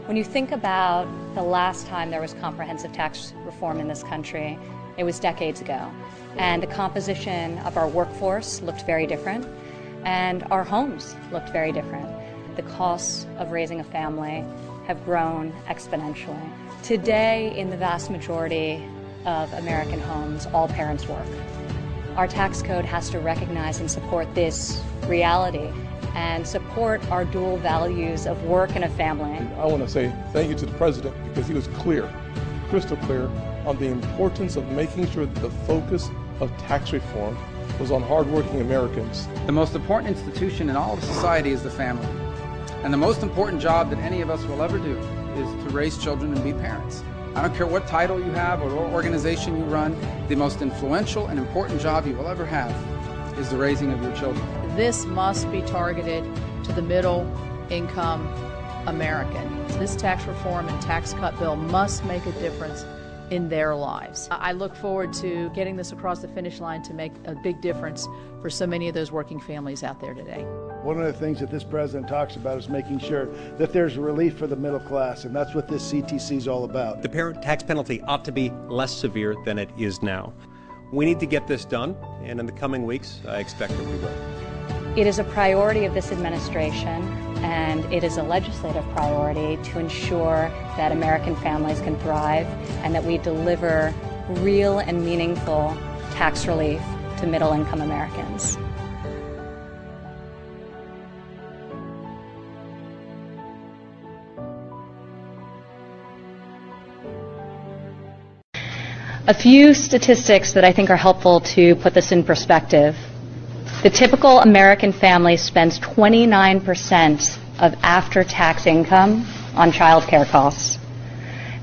When you think about the last time there was comprehensive tax reform in this country, it was decades ago. And the composition of our workforce looked very different, and our homes looked very different. The costs of raising a family have grown exponentially. Today, in the vast majority of American homes, all parents work. Our tax code has to recognize and support this reality and support our dual values of work and a family. I want to say thank you to the President because he was clear, crystal clear, on the importance of making sure that the focus of tax reform was on hardworking Americans. The most important institution in all of society is the family. And the most important job that any of us will ever do is to raise children and be parents. I don't care what title you have or what organization you run, the most influential and important job you will ever have is the raising of your children. This must be targeted to the middle-income American. This tax reform and tax cut bill must make a difference in their lives. I look forward to getting this across the finish line to make a big difference for so many of those working families out there today. One of the things that this president talks about is making sure that there's relief for the middle class, and that's what this CTC is all about. The parent tax penalty ought to be less severe than it is now. We need to get this done, and in the coming weeks, I expect that we will. It is a priority of this administration, and it is a legislative priority to ensure that American families can thrive and that we deliver real and meaningful tax relief to middle-income Americans. A few statistics that I think are helpful to put this in perspective. The typical American family spends 29% of after-tax income on child care costs.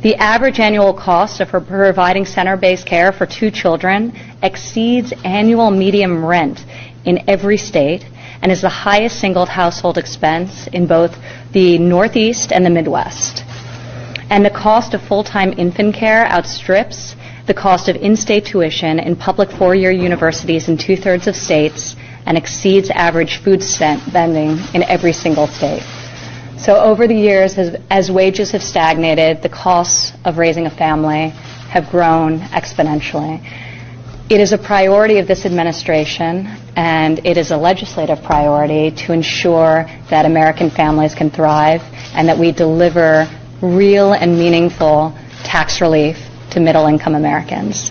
The average annual cost of providing center-based care for 2 children exceeds annual median rent in every state and is the highest single household expense in both the Northeast and the Midwest. And the cost of full-time infant care outstrips the cost of in-state tuition in public 4-year universities in 2/3 of states and exceeds average food spending in every single state. So over the years, as wages have stagnated, the costs of raising a family have grown exponentially. It is a priority of this administration, and it is a legislative priority to ensure that American families can thrive and that we deliver real and meaningful tax relief to middle-income Americans.